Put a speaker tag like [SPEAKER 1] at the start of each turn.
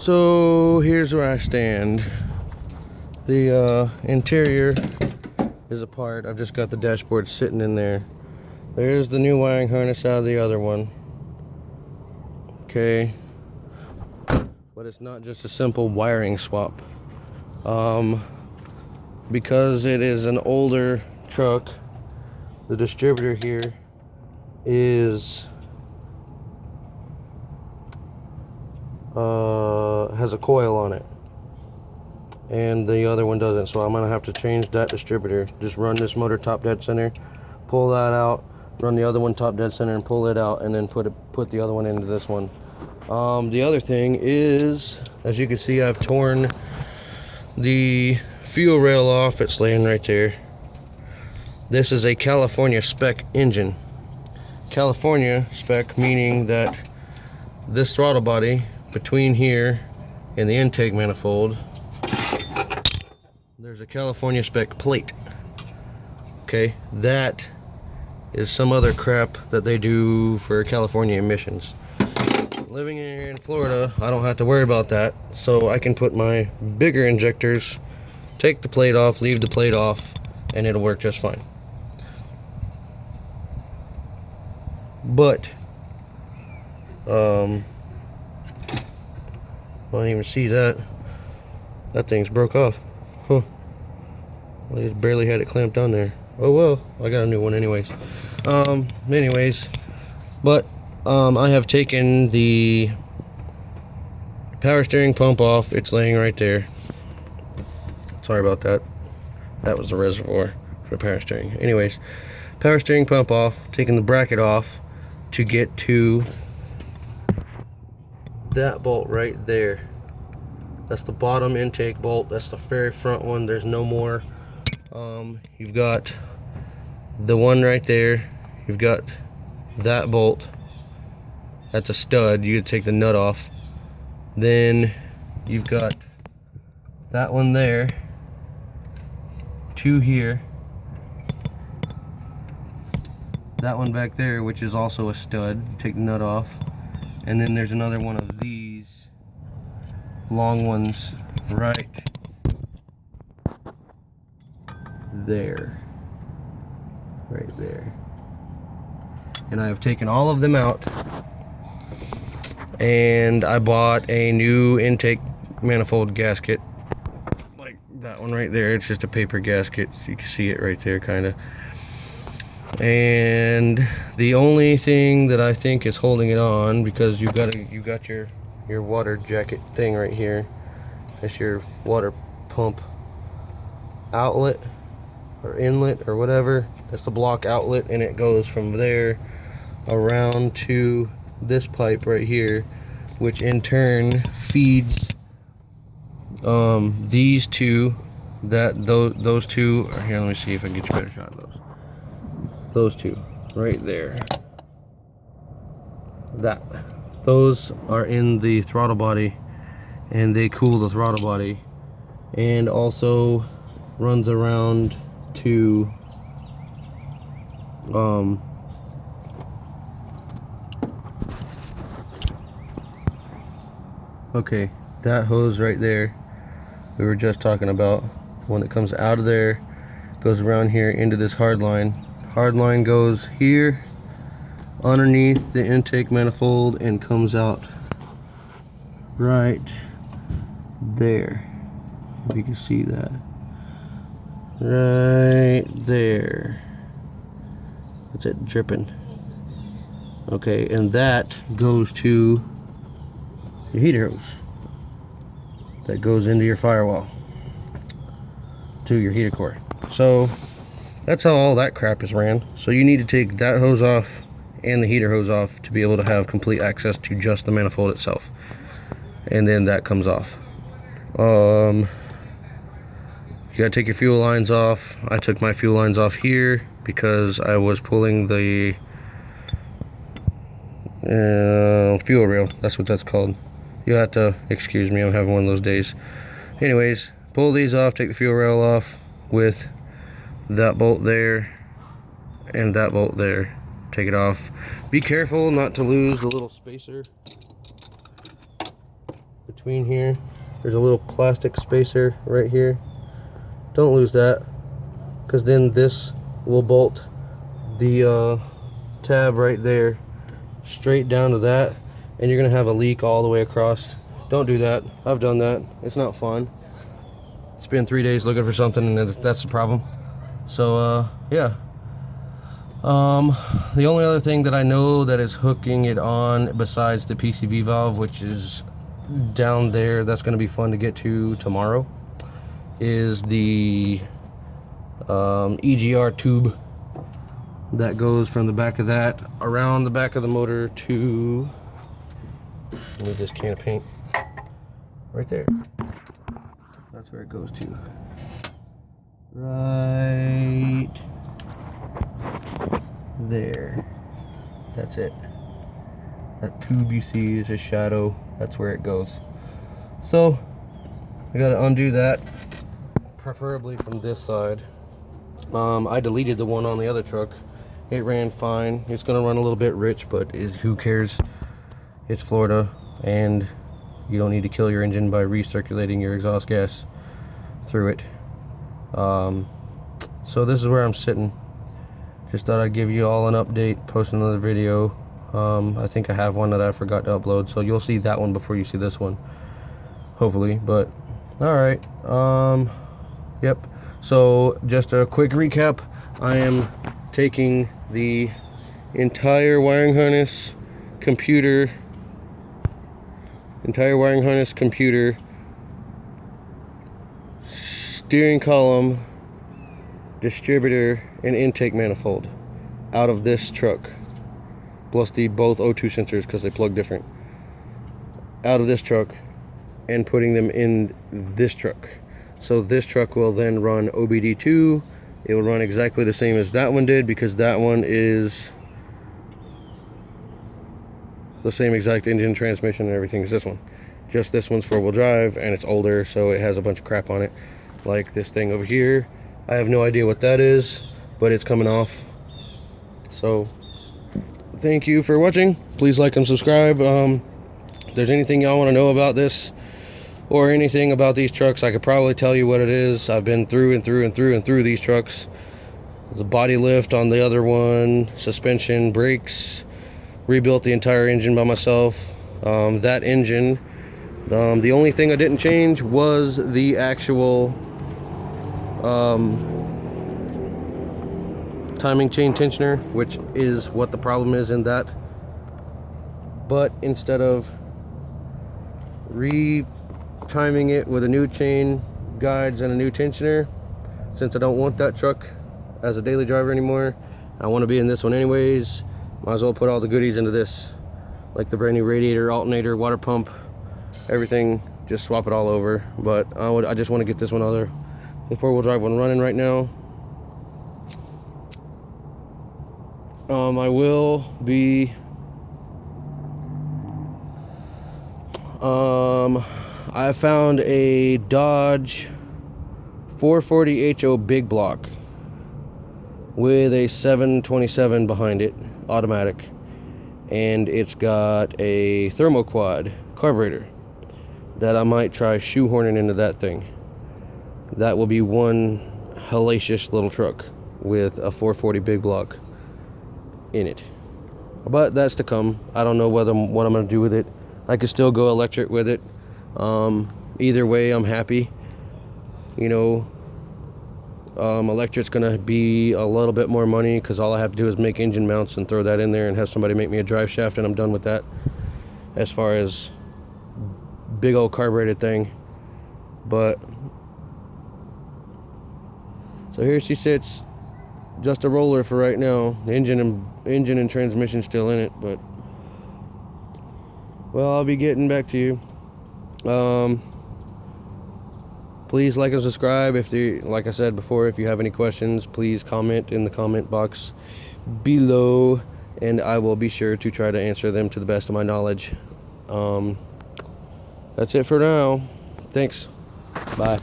[SPEAKER 1] So here's where I stand. The interior is apart. I've just got the dashboard sitting in there. There's the new wiring harness out of the other one. Okay. But it's not just a simple wiring swap. Because it is an older truck, the distributor here is has a coil on it, and the other one doesn't. So I'm gonna have to change that distributor. Just run this motor top dead center, pull that out, run the other one top dead center and pull it out, and then put the other one into this one. The other thing is, as you can see, I've torn the fuel rail off. It's laying right there. This is a California spec engine. California spec meaning that this throttle body between here and the intake manifold, there's a California spec plate. Okay, that is some other crap that they do for California emissions. Living here in Florida, I don't have to worry about that, so I can put my bigger injectors, take the plate off, leave the plate off, and it'll work just fine. But I don't even see that. That thing's broke off. Huh. I just barely had it clamped on there. Oh well, I got a new one anyways. But I have taken the power steering pump off. It's laying right there. Sorry about that. That was the reservoir for power steering. Anyways, power steering pump off, taking the bracket off to get to that bolt right there. That's the bottom intake bolt. That's the very front one. There's no more. You've got the one right there. You've got that bolt. That's a stud. You take the nut off. Then you've got that one there. Two here. That one back there, which is also a stud. You take the nut off. And then there's another one of these long ones right there. Right there. And I have taken all of them out. And I bought a new intake manifold gasket. Like that one right there. It's just a paper gasket. You can see it right there, kind of. And the only thing that I think is holding it on, because you got your water jacket thing right here. That's your water pump outlet or inlet or whatever. That's the block outlet, and it goes from there around to this pipe right here, which in turn feeds these two. Those two are here. Let me see if I can get you a better shot of those. Those two right there. Those are in the throttle body, and they cool the throttle body, and also runs around to okay, that hose right there we were just talking about, one that comes out of there, goes around here into this hard line. Hard line goes here underneath the intake manifold and comes out right there. If you can see that. Right there. That's it, dripping. Okay, and that goes to your heater hose. That goes into your firewall. To your heater core. So that's how all that crap is ran. So you need to take that hose off and the heater hose off to be able to have complete access to just the manifold itself. And then that comes off. You gotta take your fuel lines off. I took my fuel lines off here because I was pulling the fuel rail. That's what that's called. You'll have to excuse me, I'm having one of those days. Anyways, pull these off, take the fuel rail off with that bolt there and that bolt there. Take it off. Be careful not to lose the little spacer between here. There's a little plastic spacer right here. Don't lose that, because then this will bolt the tab right there straight down to that, and you're gonna have a leak all the way across. Don't do that. I've done that. It's not fun. Spend 3 days looking for something, and that's the problem. So yeah. The only other thing that I know that is hooking it on, besides the PCV valve, which is down there, that's going to be fun to get to tomorrow, is the EGR tube that goes from the back of that around the back of the motor to, move this can of paint right there. That's where it goes to. Right there. That's it. That tube you see is a shadow. That's where it goes. So I gotta undo that, preferably from this side. I deleted the one on the other truck. It ran fine. It's gonna run a little bit rich, but who cares? It's Florida, and you don't need to kill your engine by recirculating your exhaust gas through it. So this is where I'm sitting. Just thought I'd give you all an update, post another video. I think I have one that I forgot to upload, so you'll see that one before you see this one, hopefully. But all right, yep. So just a quick recap. I am taking the entire wiring harness, computer, steering column, distributor, and intake manifold out of this truck, plus the both O2 sensors, because they plug different, out of this truck, and putting them in this truck. So this truck will then run OBD2. It will run exactly the same as that one did, because that one is the same exact engine, transmission, and everything as this one. Just this one's 4-wheel drive, and it's older, so it has a bunch of crap on it, like this thing over here. I have no idea what that is, but it's coming off. So thank you for watching. Please like and subscribe. If there's anything y'all want to know about this or anything about these trucks, I could probably tell you what it is. I've been through and through these trucks. The body lift on the other one, suspension, brakes, rebuilt the entire engine by myself. That engine, the only thing I didn't change was the actual timing chain tensioner, which is what the problem is in that. But instead of re-timing it with a new chain guides and a new tensioner, since I don't want that truck as a daily driver anymore, I want to be in this one anyways, might as well put all the goodies into this, like the brand new radiator, alternator, water pump, everything. Just swap it all over. But I just want to get this one other, the 4-wheel drive one, running right now. I will be I found a Dodge 440 HO big block with a 727 behind it, automatic, and it's got a thermoquad carburetor that I might try shoehorning into that thing. That will be one hellacious little truck with a 440 big block in it. But that's to come. I don't know what I'm going to do with it. I could still go electric with it. Either way, I'm happy. You know, electric's going to be a little bit more money, because all I have to do is make engine mounts and throw that in there and have somebody make me a drive shaft, and I'm done with that as far as big old carbureted thing. But so here she sits, just a roller for right now. The engine and transmission still in it, but well, I'll be getting back to you. Please like and subscribe. Like I said before, if you have any questions, please comment in the comment box below, and I will be sure to try to answer them to the best of my knowledge. That's it for now. Thanks. Bye.